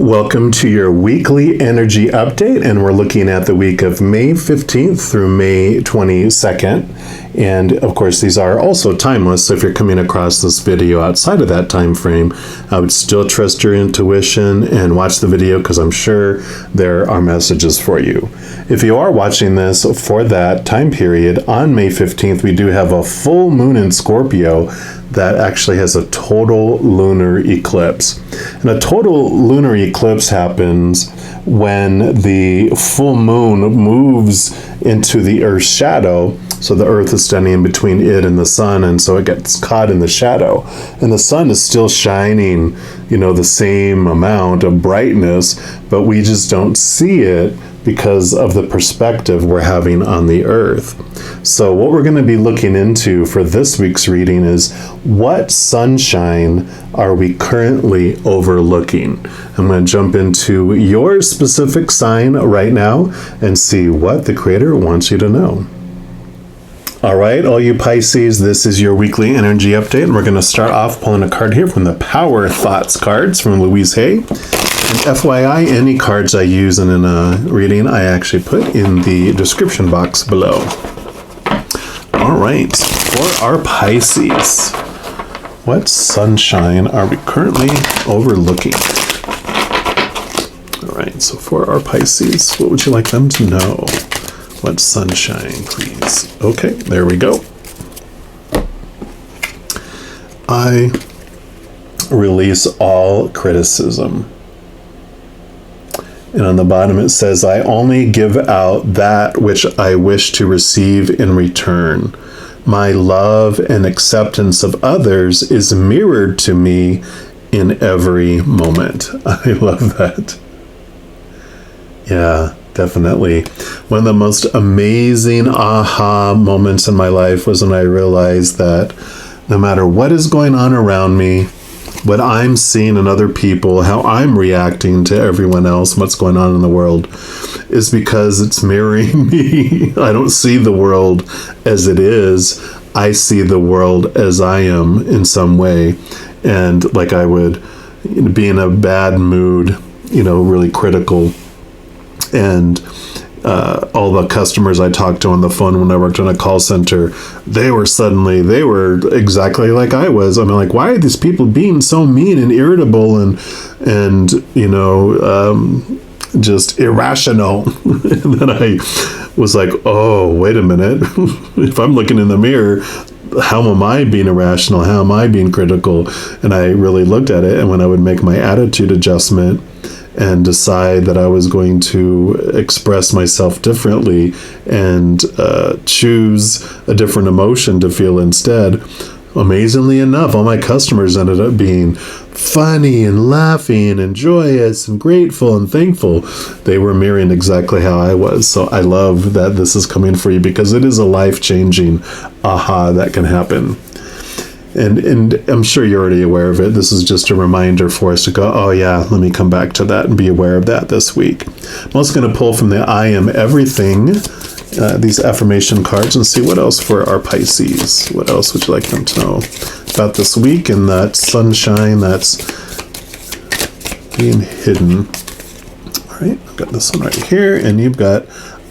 Welcome to your weekly energy update, and we're looking at the week of May 15th through May 22nd. And of course, these are also timeless, so if you're coming across this video outside of that time frame, I would still trust your intuition and watch the video, because I'm sure there are messages for you. If you are watching this for that time period, on May 15th, we do have a full moon in Scorpio that actually has a total lunar eclipse. And a total lunar eclipse happens when the full moon moves into the Earth's shadow. So the Earth is standing in between it and the sun, and so it gets caught in the shadow. And the sun is still shining, the same amount of brightness, but we just don't see it because of the perspective we're having on the Earth. So what we're going to be looking into for this week's reading is, what sunshine are we currently overlooking? I'm going to jump into your specific sign right now and see what the Creator wants you to know. All right, all you Pisces, this is your weekly energy update, and we're going to start off pulling a card here from the Power Thoughts cards from Louise Hay. And FYI, any cards I use in a reading, I actually put in the description box below. All right, for our Pisces, what sunshine are we currently overlooking? All right, so for our Pisces, what would you like them to know? What sunshine, please? Okay, there we go. I release all criticism. And on the bottom it says, I only give out that which I wish to receive in return. My love and acceptance of others is mirrored to me in every moment. I love that. Yeah, definitely. One of the most amazing aha moments in my life was when I realized that no matter what is going on around me, what I'm seeing in other people, how I'm reacting to everyone else, what's going on in the world, is because it's mirroring me. I don't see the world as it is. I see the world as I am in some way. And like I would be in a bad mood, really critical. And all the customers I talked to on the phone when I worked on a call center, they were exactly like I was. I mean, like, why are these people being so mean and irritable and just irrational? And then I was like, oh, wait a minute. If I'm looking in the mirror, how am I being irrational? How am I being critical? And I really looked at it. And when I would make my attitude adjustment and decide that I was going to express myself differently and choose a different emotion to feel instead, amazingly enough, all my customers ended up being funny and laughing and joyous and grateful and thankful. They were mirroring exactly how I was. So I love that this is coming for you, because it is a life-changing aha that can happen. And I'm sure you're already aware of it. This is just a reminder for us to go, oh yeah, let me come back to that and be aware of that this week. I'm also going to pull from the I Am Everything, these affirmation cards, and see what else for our Pisces. What else would you like them to know about this week and that sunshine that's being hidden? All right, I've got this one right here, and you've got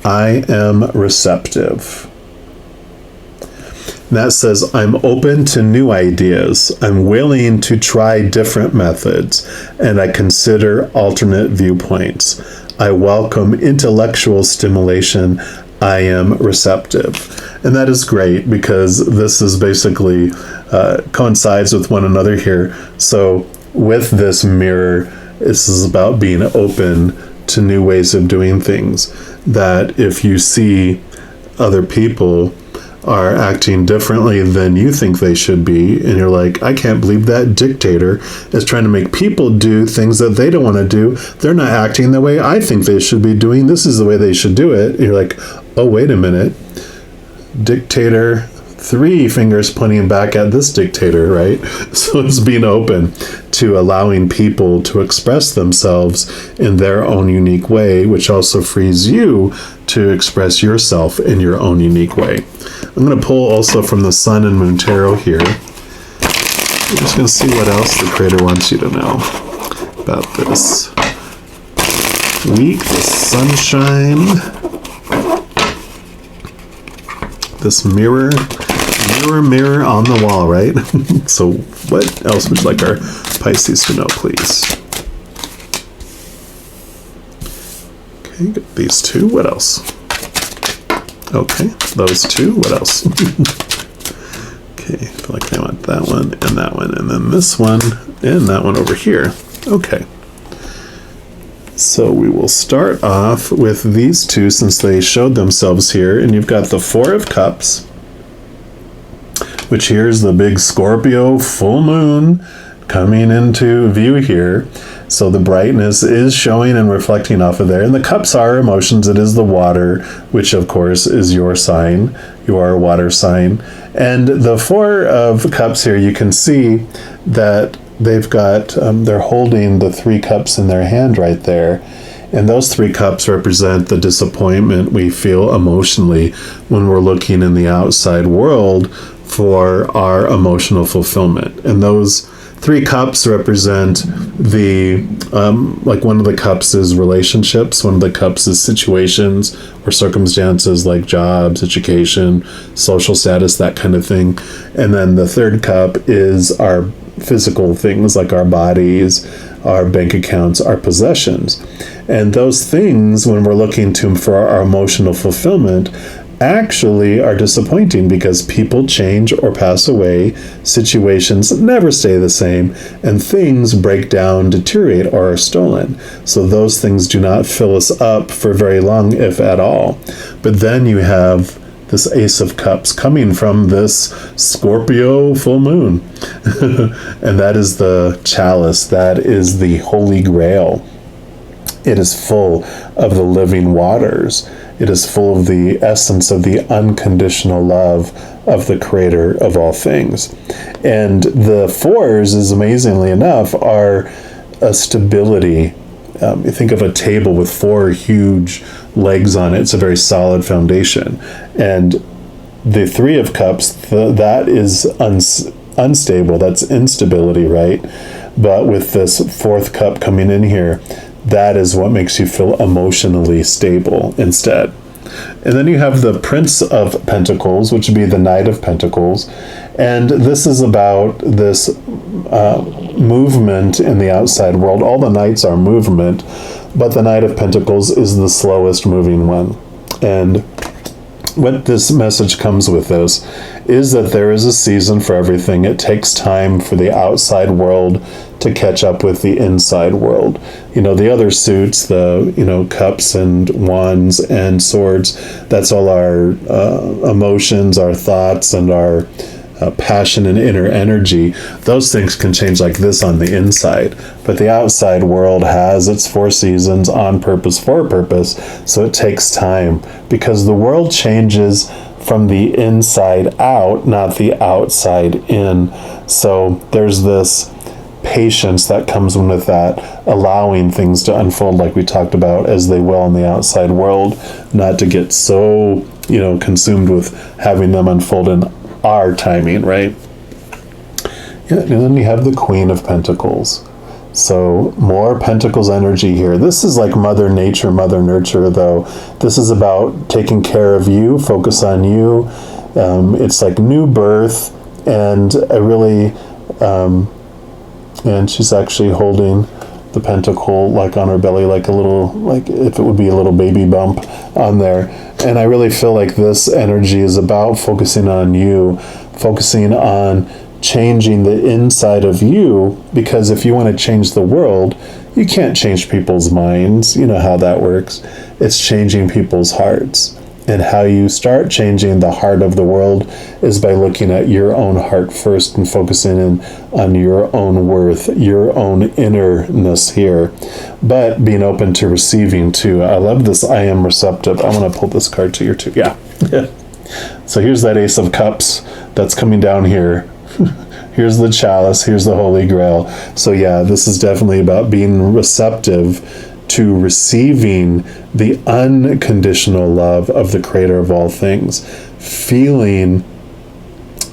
I Am Receptive. And that says, I'm open to new ideas. I'm willing to try different methods, and I consider alternate viewpoints. I welcome intellectual stimulation. I am receptive. And that is great, because this is basically coincides with one another here. So with this mirror, this is about being open to new ways of doing things. That if you see other people are acting differently than you think they should be, and you're like, I can't believe that dictator is trying to make people do things that they don't want to do. They're not acting the way I think they should be doing. This is the way they should do it. And you're like, oh, wait a minute. Dictator, 3 fingers pointing back at this dictator, right? So it's being open to allowing people to express themselves in their own unique way, which also frees you to express yourself in your own unique way. I'm going to pull also from the Sun and Moon Tarot here. I'm just going to see what else the Creator wants you to know about this. week, the sunshine, this mirror on the wall, right? So what else would you like our Pisces to know, please? Okay, got these two. What else? Okay, those two. What else? Okay, I feel like I want that one, and then this one, and that one over here. Okay. So we will start off with these two since they showed themselves here, and you've got the Four of Cups, which here's the big Scorpio full moon coming into view here. So the brightness is showing and reflecting off of there. And the cups are emotions. It is the water, which of course is your sign. You are a water sign. And the Four of Cups here, you can see that they've got, they're holding the three cups in their hand right there. And those three cups represent the disappointment we feel emotionally when we're looking in the outside world for our emotional fulfillment. And those three cups represent the, like one of the cups is relationships, one of the cups is situations or circumstances like jobs, education, social status, that kind of thing. And then the third cup is our physical things like our bodies, our bank accounts, our possessions. And those things, when we're looking to for our emotional fulfillment, actually are disappointing because people change or pass away, situations never stay the same, and things break down, deteriorate, or are stolen. So those things do not fill us up for very long, if at all. But then you have this Ace of Cups coming from this Scorpio full moon. And that is the chalice. That is the Holy Grail. It is full of the living waters. It is full of the essence of the unconditional love of the creator of all things. And the fours, is amazingly enough, are a stability. You think of a table with four huge legs on it. It's a very solid foundation. And the Three of Cups, that is unstable. That's instability, right? But with this fourth cup coming in here, that is what makes you feel emotionally stable instead. And then you have the Prince of Pentacles, which would be the Knight of Pentacles. And this is about this movement in the outside world. All the knights are movement, but the Knight of Pentacles is the slowest moving one. And what this message comes with this is that there is a season for everything. It takes time for the outside world to catch up with the inside world. You know, the other suits, the, you know, cups and wands and swords, that's all our emotions, our thoughts, and our passion and inner energy. Those things can change like this on the inside. But the outside world has its four seasons on purpose, for a purpose. So it takes time because the world changes from the inside out, not the outside in. So there's this patience that comes with that, allowing things to unfold like we talked about as they will in the outside world, not to get so, you know, consumed with having them unfold in our timing, right? Yeah, and then you have the Queen of Pentacles. So more Pentacles energy here. This is like Mother Nature, Mother Nurture, though. This is about taking care of you, focus on you. It's like new birth, and a really, and she's actually holding the pentacle like on her belly, like a little, like if it would be a little baby bump on there. And I really feel like this energy is about focusing on you, focusing on changing the inside of you, because if you want to change the world, you can't change people's minds. You know how that works. It's changing people's hearts. And how you start changing the heart of the world is by looking at your own heart first and focusing in on your own worth, your own innerness here, but being open to receiving too. I love this. I am receptive. I want to pull this card to you too. Yeah. So here's that Ace of Cups that's coming down here. Here's the chalice. Here's the Holy Grail. So yeah, this is definitely about being receptive to receiving the unconditional love of the creator of all things, feeling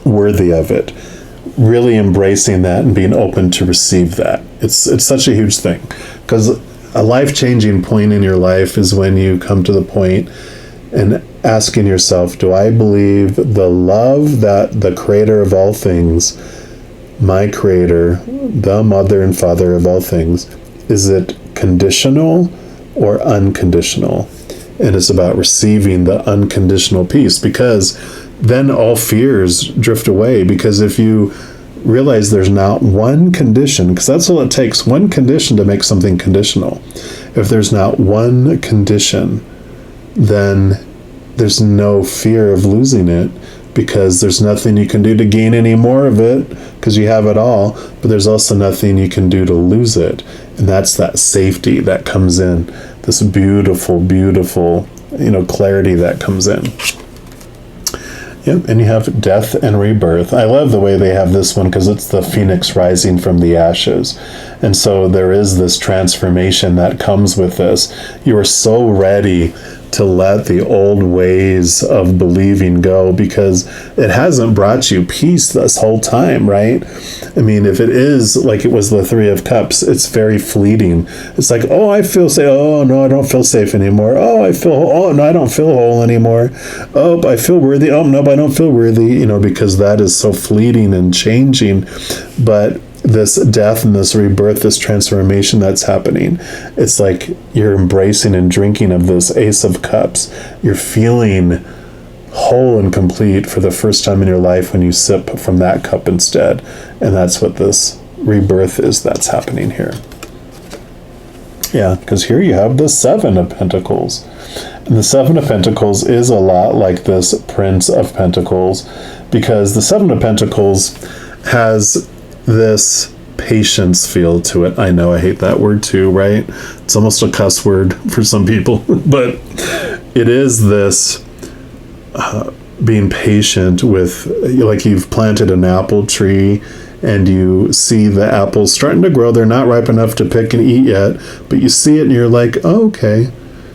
worthy of it, really embracing that and being open to receive that. It's such a huge thing, because a life-changing point in your life is when you come to the point and asking yourself, do I believe the love that the creator of all things, my creator, the mother and father of all things, is it conditional or unconditional? And it's about receiving the unconditional peace, because then all fears drift away. Because if you realize there's not one condition, because that's all it takes, one condition to make something conditional. If there's not one condition, then there's no fear of losing it, because there's nothing you can do to gain any more of it, because you have it all, but there's also nothing you can do to lose it. And that's that safety that comes in, this beautiful, beautiful, clarity that comes in. Yep, and you have death and rebirth. I love the way they have this one, because it's the phoenix rising from the ashes. And so there is this transformation that comes with this. You are so ready to let the old ways of believing go, because it hasn't brought you peace this whole time, right? I mean, if it is like it was the Three of Cups, it's very fleeting. It's like, oh, I feel safe. Oh, no, I don't feel safe anymore. Oh, no, I don't feel whole anymore. Oh, I feel worthy. Oh, no, but I don't feel worthy, because that is so fleeting and changing. But this death and this rebirth, this transformation that's happening, it's like you're embracing and drinking of this Ace of Cups. You're feeling whole and complete for the first time in your life when you sip from that cup instead. And that's what this rebirth is that's happening here. Yeah, because here you have the Seven of Pentacles. And the Seven of Pentacles is a lot like this Prince of Pentacles, because the Seven of Pentacles has this patience feel to it. I know I hate that word too, right? It's almost a cuss word for some people, but it is this being patient with, like you've planted an apple tree and you see the apples starting to grow. They're not ripe enough to pick and eat yet, but you see it and you're like, oh, okay.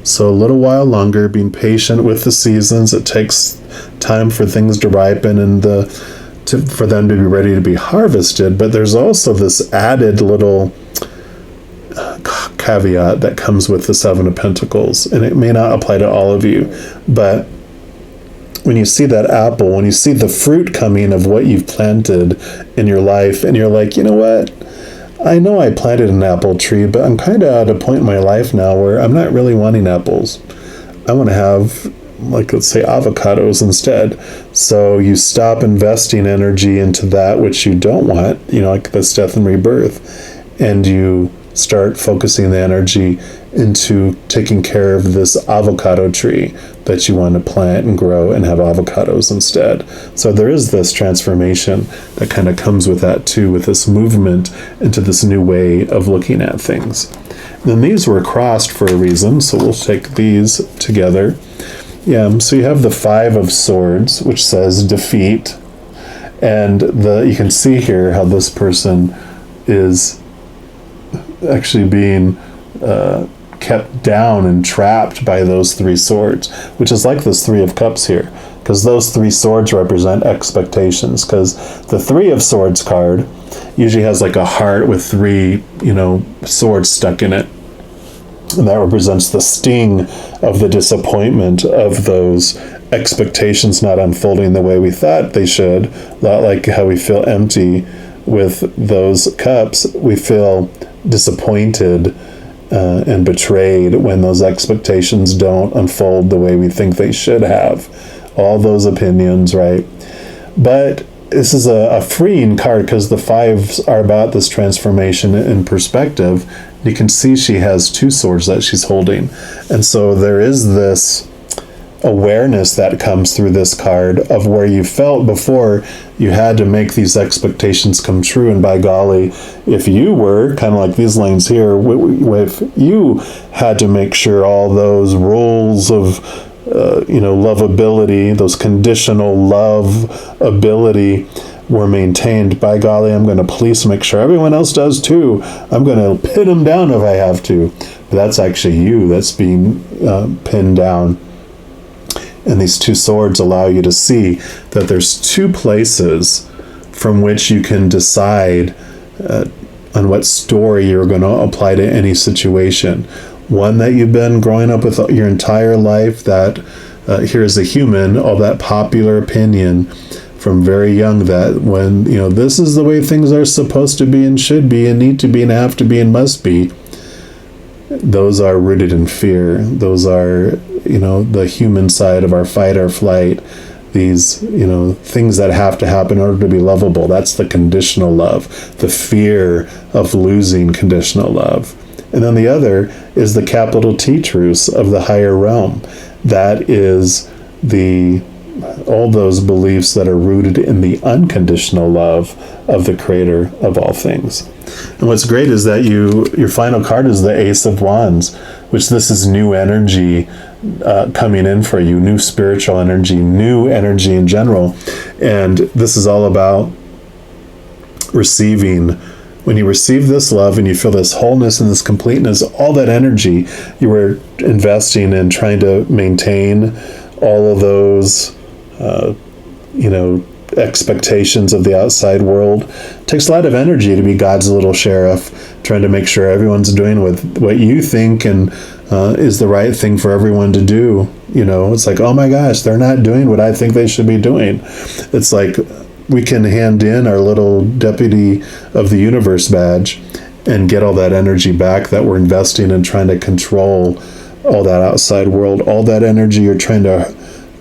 So a little while longer, being patient with the seasons. It takes time for things to ripen and for them to be ready to be harvested. But there's also this added little caveat that comes with the Seven of Pentacles, and it may not apply to all of you, but when you see that apple, when you see the fruit coming of what you've planted in your life, and you're like, you know what? I know I planted an apple tree, but I'm kind of at a point in my life now where I'm not really wanting apples. I want to have, like, let's say avocados instead. So you stop investing energy into that which you don't want, like this death and rebirth, and you start focusing the energy into taking care of this avocado tree that you want to plant and grow and have avocados instead. So there is this transformation that kind of comes with that too, with this movement into this new way of looking at things. And then these were crossed for a reason, so we'll take these together. Yeah, so you have the Five of Swords, which says defeat. And you can see here how this person is actually being kept down and trapped by those three swords, which is like this Three of Cups here, because those three swords represent expectations. Because the Three of Swords card usually has like a heart with three, swords stuck in it. And that represents the sting of the disappointment of those expectations not unfolding the way we thought they should. A lot like how we feel empty with those cups. We feel disappointed and betrayed when those expectations don't unfold the way we think they should have. All those opinions, right? But this is a freeing card, because the fives are about this transformation in perspective. You can see she has two swords that she's holding. And so there is this awareness that comes through this card of where you felt before you had to make these expectations come true. And by golly, if you were kind of like these lines here, if you had to make sure all those rules of lovability, those conditional love ability were maintained, by golly, I'm going to police make sure everyone else does too. I'm going to pin them down if I have to. But that's actually you that's being pinned down. And these two swords allow you to see that there's two places from which you can decide on what story you're going to apply to any situation. One that you've been growing up with your entire life, that here's a human, all that popular opinion from very young, that when, this is the way things are supposed to be and should be and need to be and have to be and must be, those are rooted in fear. Those are, the human side of our fight or flight. These, things that have to happen in order to be lovable. That's the conditional love, the fear of losing conditional love. And then the other is the capital T truths of the higher realm. That is all those beliefs that are rooted in the unconditional love of the creator of all things. And what's great is that your final card is the Ace of Wands, which this is new energy coming in for you, new spiritual energy, new energy in general. And this is all about receiving. When you receive this love and you feel this wholeness and this completeness, all that energy you were investing in trying to maintain all of those, expectations of the outside world. It takes a lot of energy to be God's little sheriff, trying to make sure everyone's doing what you think and is the right thing for everyone to do. It's like, oh my gosh, they're not doing what I think they should be doing. It's like we can hand in our little deputy of the universe badge and get all that energy back that we're investing in trying to control all that outside world, all that energy you're trying to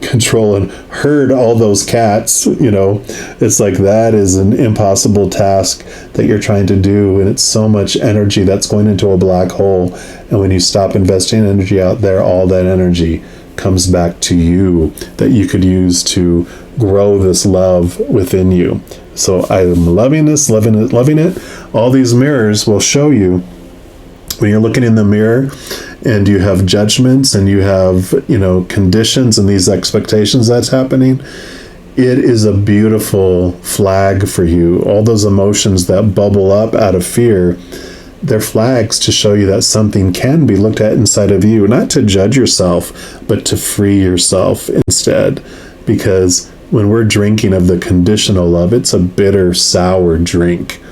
control and herd all those cats. It's like that is an impossible task that you're trying to do, and it's so much energy that's going into a black hole. And when you stop investing energy out there, all that energy comes back to you that you could use to grow this love within you. So I'm loving this, loving it. All these mirrors will show you when you're looking in the mirror and you have judgments and you have, conditions and these expectations that's happening. It is a beautiful flag for you. All those emotions that bubble up out of fear, they're flags to show you that something can be looked at inside of you, not to judge yourself, but to free yourself instead. Because when we're drinking of the conditional love, it's a bitter, sour drink.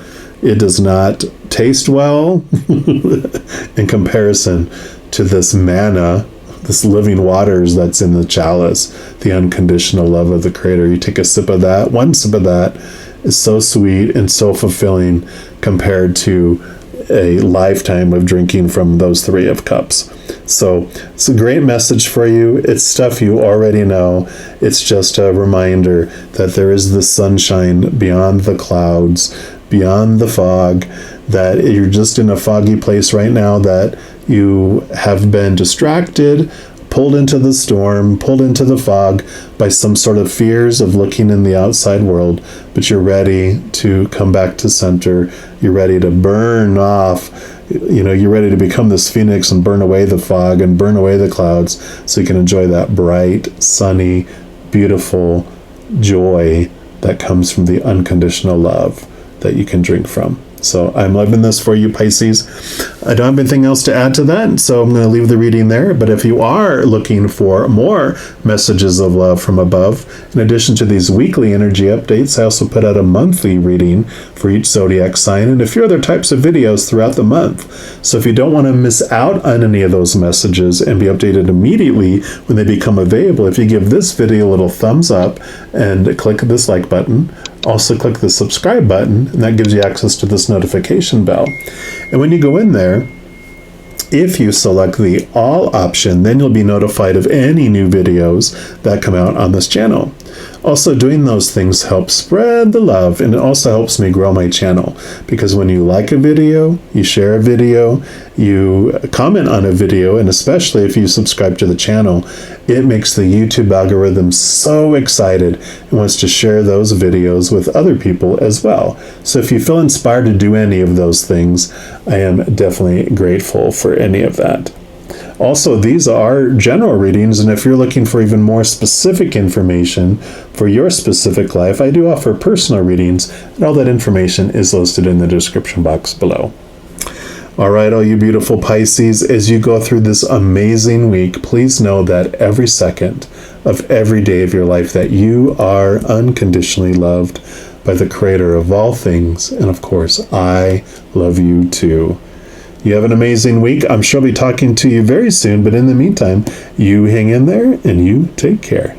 It does not taste well in comparison to this manna, this living waters that's in the chalice, the unconditional love of the creator. You take a sip of that, one sip of that is so sweet and so fulfilling compared to a lifetime of drinking from those 3 of cups. So it's a great message for you. It's stuff you already know. It's just a reminder that there is the sunshine beyond the clouds, beyond the fog, that you're just in a foggy place right now, that you have been distracted, pulled into the storm, pulled into the fog by some sort of fears of looking in the outside world, but you're ready to come back to center. You're ready to burn off, you're ready to become this phoenix and burn away the fog and burn away the clouds so you can enjoy that bright, sunny, beautiful joy that comes from the unconditional love that you can drink from. So I'm loving this for you, Pisces. I don't have anything else to add to that, so I'm going to leave the reading there. But if you are looking for more messages of love from above, in addition to these weekly energy updates, I also put out a monthly reading for each zodiac sign and a few other types of videos throughout the month. So if you don't want to miss out on any of those messages and be updated immediately when they become available, if you give this video a little thumbs up and click this like button, also click the subscribe button, and that gives you access to this notification bell. And when you go in there, if you select the all option, then you'll be notified of any new videos that come out on this channel. Also, doing those things helps spread the love, and it also helps me grow my channel, because when you like a video, you share a video, you comment on a video, and especially if you subscribe to the channel, it makes the YouTube algorithm so excited and wants to share those videos with other people as well. So if you feel inspired to do any of those things, I am definitely grateful for any of that. Also, these are general readings, and if you're looking for even more specific information for your specific life, I do offer personal readings, and all that information is listed in the description box below. All right, all you beautiful Pisces, as you go through this amazing week, please know that every second of every day of your life that you are unconditionally loved by the creator of all things. And of course, I love you too. You have an amazing week. I'm sure I'll be talking to you very soon, but in the meantime, you hang in there and you take care.